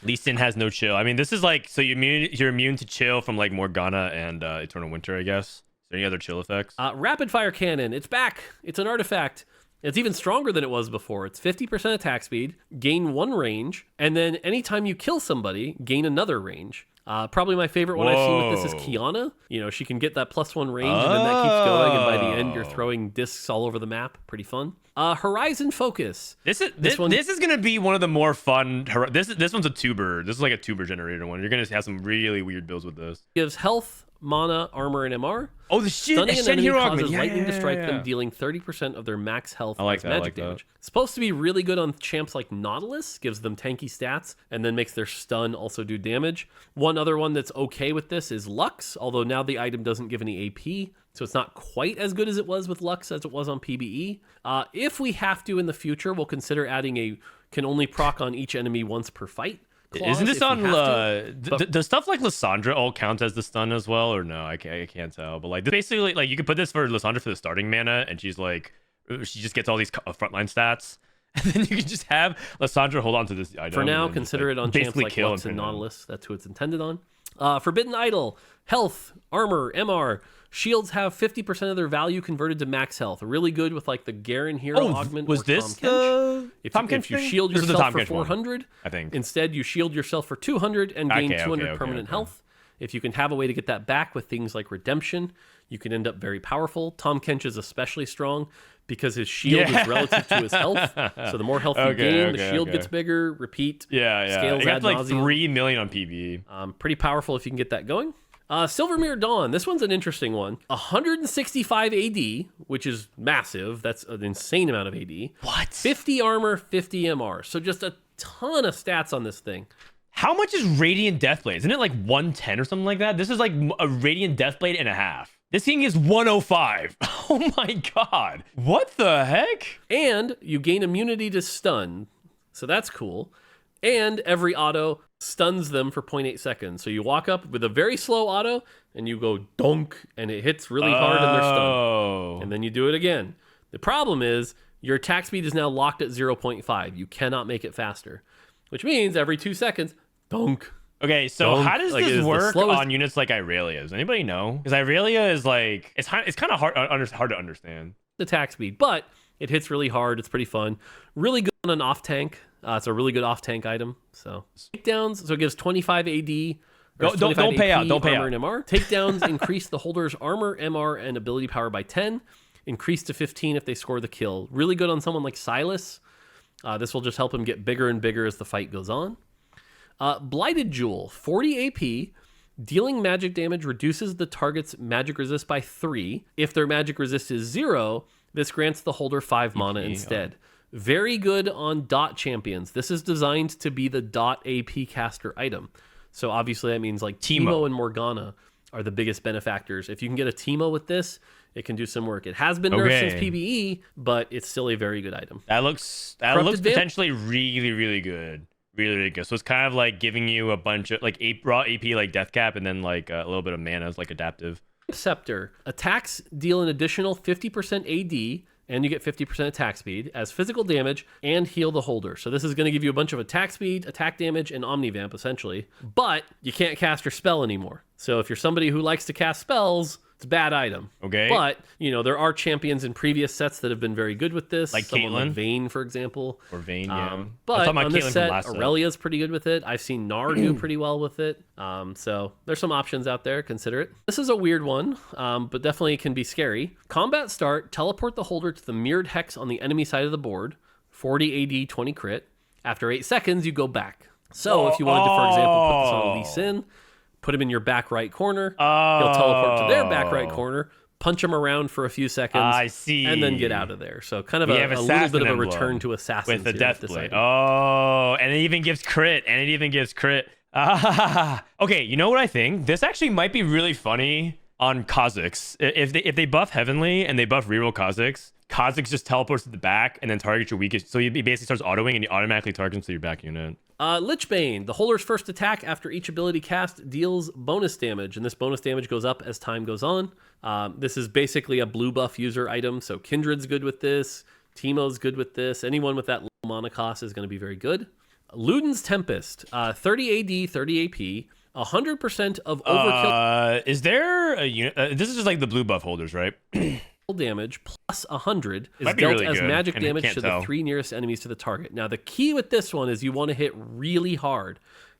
Lee Sin has no chill. I mean, this is like, so you're immune to chill from like Morgana and Eternal Winter, I guess. Is there any other chill effects? Rapid Fire Cannon. It's back. It's an artifact. It's even stronger than it was before. It's 50% attack speed, gain 1 range, and then anytime you kill somebody, gain another range. Probably my favorite one I've seen with this is Kiana. You know, she can get that +1 range, and then that keeps going, and by the end, you're throwing discs all over the map. Pretty fun. Horizon Focus. This is gonna be one of the more fun. This one's a tuber. This is like a tuber generator one. You're gonna have some really weird builds with this. Gives health, mana, armor, and MR. Oh, the shit! Stunning an enemy hero causes augment. lightning to strike them, dealing 30% of their max health as magic damage. That. It's supposed to be really good on champs like Nautilus, gives them tanky stats, and then makes their stun also do damage. One other one that's okay with this is Lux, although now the item doesn't give any AP, so it's not quite as good as it was with Lux as it was on PBE. If we have to in the future, we'll consider adding can only proc on each enemy once per fight, claws. Isn't this on does stuff like Lysandra all count as the stun as well, or no? I can't tell. But like basically, like you could put this for Lysandra for the starting mana, and she's like, she just gets all these frontline stats, and then you can just have Lysandra hold on to this item. For now, consider it on champs like Lux and Nautilus. That's who it's intended on. Forbidden Idol, health, armor, MR. Shields have 50% of their value converted to max health. Really good with like the Garen hero augment. Was this the Tahm Kench? If you shield yourself for 400, one, I think. Instead you shield yourself for 200 and gain 200 permanent health. If you can have a way to get that back with things like redemption, you can end up very powerful. Tahm Kench is especially strong because his shield is relative to his health. So the more health you gain, the shield gets bigger. Repeat. Scales ad like nauseam. 3 million on PvE. Pretty powerful if you can get that going. Silvermere Dawn. This one's an interesting one. 165 AD, which is massive. That's an insane amount of AD. What? 50 armor, 50 MR. So just a ton of stats on this thing. How much is Radiant Deathblade? Isn't it like 110 or something like that? This is like a Radiant Deathblade and a half. This thing is 105. Oh my god. What the heck? And you gain immunity to stun. So that's cool. And every auto stuns them for 0.8 seconds. So you walk up with a very slow auto and you go donk and it hits really hard and they're stunned. And then you do it again. The problem is your attack speed is now locked at 0.5. You cannot make it faster, which means every 2 seconds, donk. Okay, so how does this work on units like Irelia? Does anybody know? Because Irelia is like, it's kind of hard to understand. Attack speed, but it hits really hard. It's pretty fun. Really good on an off tank. It's a really good off tank item. So takedowns, so it gives 25 AD. Don't pay out. Don't pay out. And MR. Takedowns increase the holder's armor, MR, and ability power by 10. Increase to 15 if they score the kill. Really good on someone like Silas. This will just help him get bigger and bigger as the fight goes on. Blighted Jewel, 40 AP. Dealing magic damage reduces the target's magic resist by 3. If their magic resist is 0, this grants the holder 5 mana instead. Very good on dot champions. This is designed to be the dot AP caster item. So obviously that means like Teemo and Morgana are the biggest benefactors. If you can get a Teemo with this, it can do some work. It has been nerfed since PvE, but it's still a very good item. That looks potentially really good. Really good. So it's kind of like giving you a bunch of like raw AP like death cap and then like a little bit of mana as like adaptive. Scepter. Attacks deal an additional 50% AD and you get 50% attack speed as physical damage and heal the holder. So this is going to give you a bunch of attack speed, attack damage, and Omnivamp essentially. But you can't cast your spell anymore. So if you're somebody who likes to cast spells, it's a bad item. Okay. But, you know, there are champions in previous sets that have been very good with this. Like Caitlyn. Like Vayne, for example. Or Vayne, yeah. But on this set, Aurelia's pretty good with it. I've seen Gnar do pretty well with it. So there's some options out there. Consider it. This is a weird one, but definitely can be scary. Combat start, teleport the holder to the mirrored hex on the enemy side of the board. 40 AD, 20 crit. After 8 seconds, you go back. So if you wanted to, for example, put this on Lee Sin, put him in your back right corner. He'll teleport to their back right corner, punch him around for a few seconds, I see, and then get out of there. So kind of a little bit of a return to Assassins with the death blade. And it even gives crit. Okay, you know what I think? This actually might be really funny on Kha'Zix. If they buff Heavenly and they buff reroll Kha'Zix just teleports to the back and then targets your weakest. So he basically starts autoing and he automatically targets to your back unit. Lichbane. The holder's first attack after each ability cast deals bonus damage, and this bonus damage goes up as time goes on. This is basically a blue buff user item, so Kindred's good with this. Teemo's good with this. Anyone with that low mana cost is going to be very good. Luden's Tempest. 30 AD, 30 AP. 100% of overkill. Is there a unit? This is just like the blue buff holders, right? Damage plus 100 is dealt really as good, magic damage to the 3 nearest enemies to the target. Now, the key with this one is you want to hit really hard.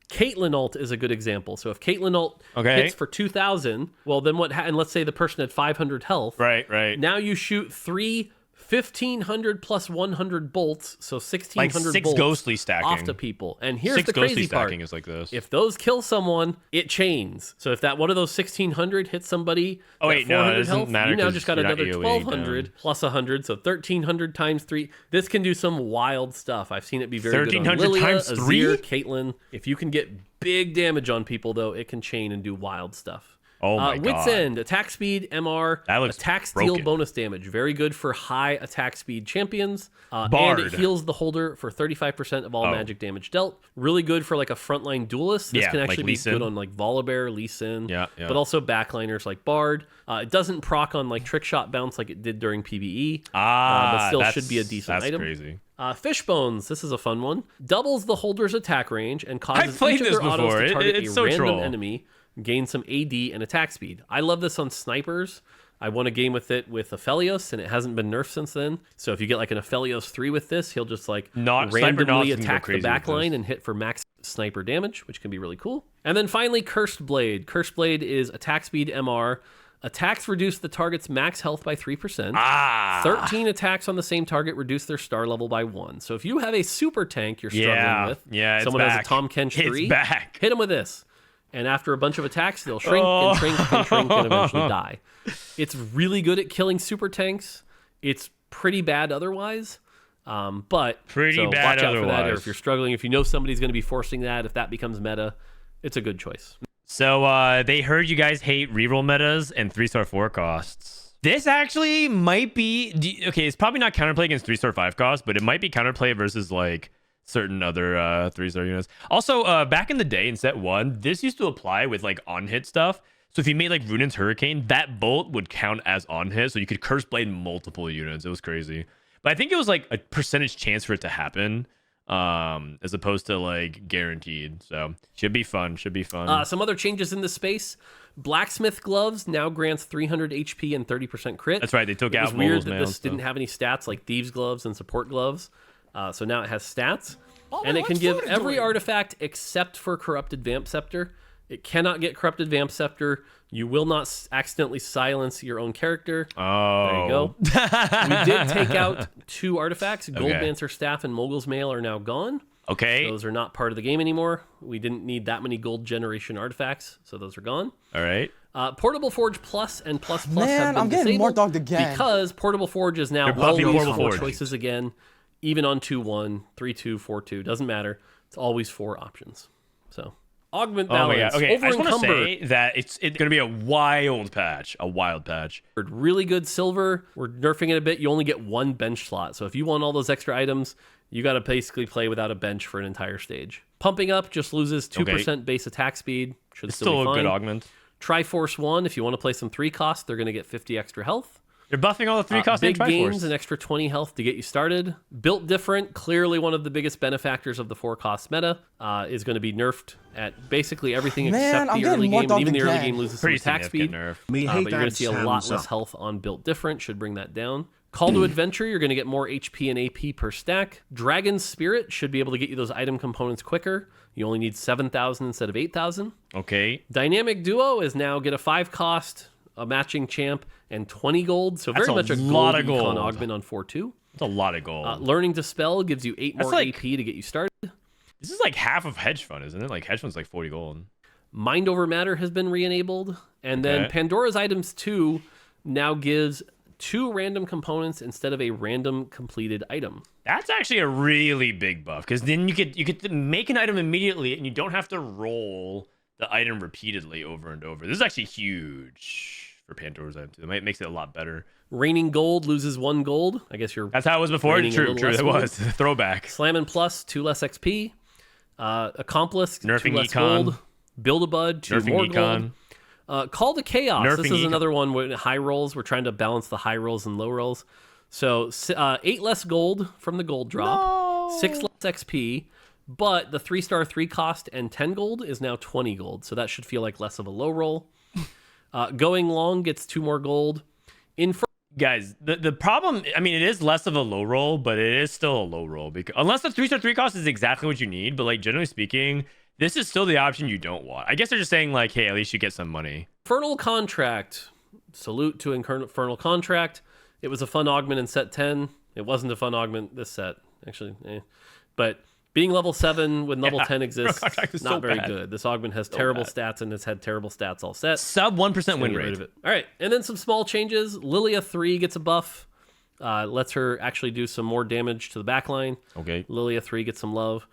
Caitlyn ult is a good example. So if Caitlyn ult hits for 2,000, well, then what? And let's say the person had 500 health. Right. Now you shoot 3 1,500 plus 100 bolts, so 1,600 like 6 bolts ghostly stacking off to people. And here's 6 the crazy part: stacking is like this. If those kill someone, it chains. So if that one of those 1,600 hits somebody, no, it doesn't matter. You now just got another 1,200 plus 100, so 1,300 times 3. This can do some wild stuff. I've seen it be very good on Lilia, times 3? Azir, Caitlyn. If you can get big damage on people, though, it can chain and do wild stuff. Oh my god. Wits End, attack speed, MR, that looks attack steal broken. bonus damage. Very good for high attack speed champions. Bard. And it heals the holder for 35% of all magic damage dealt. Really good for like a frontline duelist. This can actually be good on like Volibear, Lee Sin, but also backliners like Bard. It doesn't proc on like trick shot bounce like it did during PvE, but still should be a decent item. That's crazy. Fishbones, this is a fun one. Doubles the holder's attack range and causes each of their autos to target a random enemy, gain some AD and attack speed. I love this on snipers. I won a game with it with Aphelios, and it hasn't been nerfed since then. So if you get like an Aphelios 3 with this, he'll just like randomly attack the backline and hit for max sniper damage, which can be really cool. And then finally, Cursed Blade. Cursed Blade is attack speed MR. Attacks reduce the target's max health by 3%. 13 attacks on the same target reduce their star level by 1. So if you have a super tank you're struggling with, someone has a Tom Kench 3, hit him with this. And after a bunch of attacks, they'll shrink and shrink and shrink and eventually die. It's really good at killing super tanks. It's pretty bad otherwise. But watch out for that. Or if you're struggling, if you know somebody's going to be forcing that, if that becomes meta, it's a good choice. So they heard you guys hate reroll metas and 3-star 4 costs. This actually might be... Okay, it's probably not counterplay against 3-star 5 costs, but it might be counterplay versus like certain other 3-star units. Also, back in the day in set 1, this used to apply with like on-hit stuff. So if you made like Runan's Hurricane, that bolt would count as on-hit, so you could Curse Blade multiple units. It was crazy. But I think it was like a percentage chance for it to happen, as opposed to like guaranteed. So should be fun. Some other changes in the space. Blacksmith gloves now grants 300 HP and 30% crit. That's right. They took out. It was weird that this didn't have any stats like thieves gloves and support gloves. So now it has stats, and it can give every artifact except for corrupted Vamp Scepter. It cannot get corrupted Vamp Scepter. You will not accidentally silence your own character. Oh, there you go. We did take out 2 artifacts. Goldmancer Staff and Mogul's Mail are now gone. Okay. Those are not part of the game anymore. We didn't need that many gold generation artifacts, so those are gone. All right. Portable Forge Plus and Plus Plus Man, have been I'm getting disabled more dogged again. because Portable Forge is now always 4 choices again, even on 2-1, 3-2, 4-2. Doesn't matter. It's always 4 options. So augment balance. Okay, I just want to say that it's going to be a wild patch. Really good silver. We're nerfing it a bit. You only get 1 bench slot. So if you want all those extra items, you got to basically play without a bench for an entire stage. Pumping up just loses 2% base attack speed. Should still be fine. A good augment. Triforce 1, if you want to play some 3 costs, they're going to get 50 extra health. You're buffing all the 3 costs. Big gains, an extra 20 health to get you started. Built different, clearly one of the biggest benefactors of the 4 cost meta, is going to be nerfed at basically everything except the early game. And even the early game loses some attack speed. But you're going to see a lot less health on Built Different. Should bring that down. Call to Adventure, you're going to get more HP and AP per stack. Dragon's Spirit should be able to get you those item components quicker. You only need 7,000 instead of 8,000. Okay. Dynamic Duo is now get a 5 cost, a matching champ, and 20 gold. So very much a gold econ augment on 4-2. That's a lot of gold. Learning to Spell gives you 8 more AP to get you started. This is like half of Hedge Fund, isn't it? Like Hedge Fund's like 40 gold. Mind Over Matter has been re-enabled. And then Pandora's Items 2 now gives 2 random components instead of a random completed item. That's actually a really big buff, because then you could make an item immediately and you don't have to roll the item repeatedly over and over. This is actually huge for Pandora's Item 2. It makes it a lot better. Raining Gold loses 1 gold. I guess that's how it was before. True, that was throwback. Slamming Plus 2 less XP. Accomplice nerfing 2 less econ. Gold. Build-A-Bud 2 nerfing more econ. gold. Call to Chaos. Nerfing this is another one with high rolls. We're trying to balance the high rolls and low rolls. So 8 less gold from the gold drop, 6 less XP, but the 3-star 3 cost and 10 gold is now 20 gold. So that should feel like less of a low roll. Going Long gets 2 more gold. Guys, the problem, I mean, it is less of a low roll, but it is still a low roll, because unless the 3-star 3 cost is exactly what you need, but like generally speaking, this is still the option you don't want. I guess they're just saying like, hey, at least you get some money. Infernal Contract. Salute to Infernal Contract. It was a fun augment in set 10. It wasn't a fun augment this set, actually. But being level 7 when level 10 exists, not very good. This augment has terrible stats, and it's had terrible stats all set. Sub 1% win rate. All right, and then some small changes. Lilia 3 gets a buff. Lets her actually do some more damage to the backline. Okay. Lilia 3 gets some love.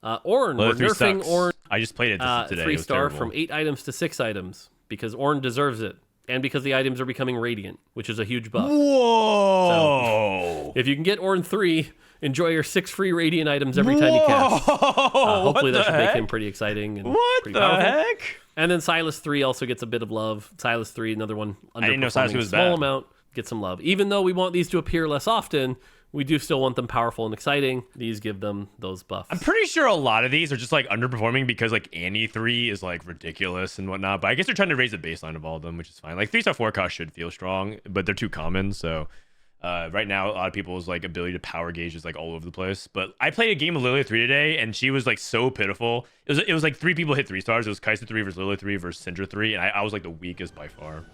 Ornn, we're nerfing Ornn. I just played it today. 3-star from 8 items to 6 items because Ornn deserves it. And because the items are becoming radiant, which is a huge buff. Whoa! So, if you can get Ornn 3, enjoy your 6 free radiant items every time you cast. Hopefully that should make him pretty exciting and pretty powerful. Heck? And then Silas 3 also gets a bit of love. Silas 3, another one I didn't know Silas was small bad. amount, get some love. Even though we want these to appear less often, we do still want them powerful and exciting. These give them those buffs. I'm pretty sure a lot of these are just like underperforming because like Annie 3 is like ridiculous and whatnot. But I guess they're trying to raise the baseline of all of them, which is fine. Like 3-star 4 cost should feel strong, but they're too common. So right now, a lot of people's like ability to power gauge is like all over the place. But I played a game of Lilia 3 today, and she was like so pitiful. It was like 3 people hit 3 stars. It was Kai'Sa 3 versus Lilia 3 versus Syndra 3, and I was like the weakest by far.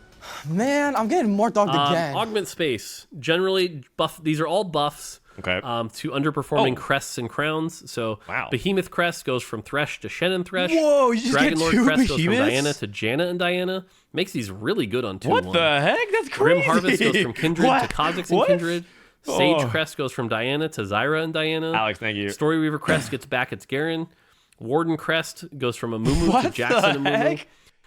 Man, I'm getting more dogged again. Augment space. Generally, these are all buffs. Okay. To underperforming crests and crowns. So Behemoth crest goes from Thresh to Shen and Thresh. Whoa, you just Dragon get Lord 2 crest goes from behemoths? Diana to Janna and Diana. Makes these really good on 2-1. What the heck? That's crazy. Grim Harvest goes from Kindred to Kha'Zix and Kindred. Sage crest goes from Diana to Zyra and Diana. Alex, thank you. Story Weaver crest gets back its Garen. Warden crest goes from Amumu to Jackson and Amumu.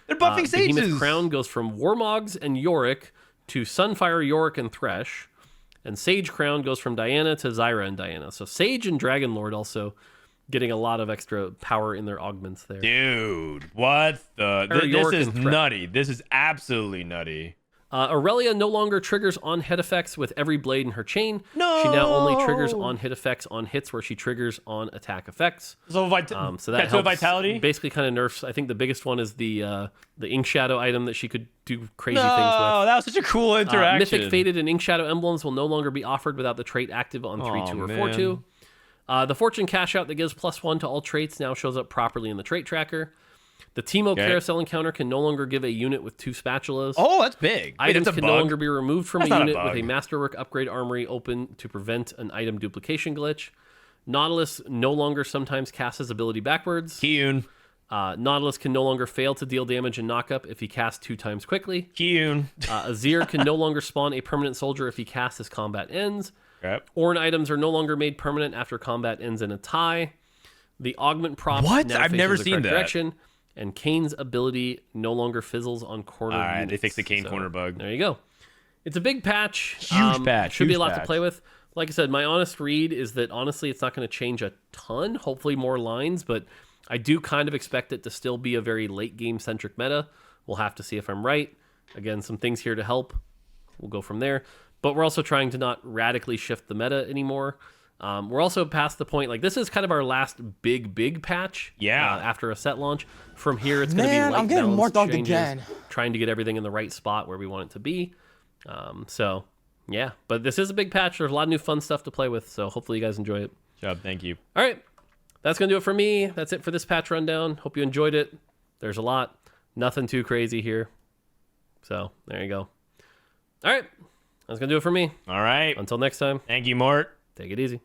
They're buffing Sages. Behemoth crown goes from Warmogs and Yorick to Sunfire, Yorick, and Thresh. And Sage Crown goes from Diana to Zyra and Diana. So Sage and Dragon Lord also getting a lot of extra power in their augments there. Dude, what the? This is nutty. This is absolutely nutty. Aurelia no longer triggers on-hit effects with every blade in her chain. No! She now only triggers on-hit effects on hits where she triggers on-attack effects. So that helps. Vitality? Basically kind of nerfs. I think the biggest one is the Ink Shadow item that she could do crazy things with. Oh, that was such a cool interaction. Mythic, Fated, and Ink Shadow emblems will no longer be offered without the trait active on 3-2 or 4-2. The Fortune Cash Out that gives +1 to all traits now shows up properly in the trait tracker. The Teemo Carousel encounter can no longer give a unit with 2 spatulas. Oh, that's big. Items can no longer be removed from a unit with a Masterwork Upgrade Armory open to prevent an item duplication glitch. Nautilus no longer sometimes casts his ability backwards. Kiyun. Nautilus can no longer fail to deal damage and knock up if he casts 2 times quickly. Kiyun. Azir can no longer spawn a permanent soldier if he casts as combat ends. Yep. Ornn items are no longer made permanent after combat ends in a tie. The Augment prop now I've never faces the seen correct that. direction. And Kane's ability no longer fizzles on corner. All right, units. they fixed the Kane corner bug. There you go. It's a big patch. Huge patch. Should be a lot to play with. Like I said, my honest read is that honestly, it's not going to change a ton. Hopefully, more lines, but I do kind of expect it to still be a very late game centric meta. We'll have to see if I'm right. Again, some things here to help. We'll go from there. But we're also trying to not radically shift the meta anymore. We're also past the point, like this is kind of our last big patch. Yeah. After a set launch. From here, it's going to be light I'm getting more dogged changes, again. trying to get everything in the right spot where we want it to be. So, yeah. But this is a big patch. There's a lot of new fun stuff to play with. So hopefully you guys enjoy it. Job, thank you. All right. That's going to do it for me. That's it for this patch rundown. Hope you enjoyed it. There's a lot. Nothing too crazy here. So, there you go. All right. That's going to do it for me. All right. Until next time. Thank you, Mort. Take it easy.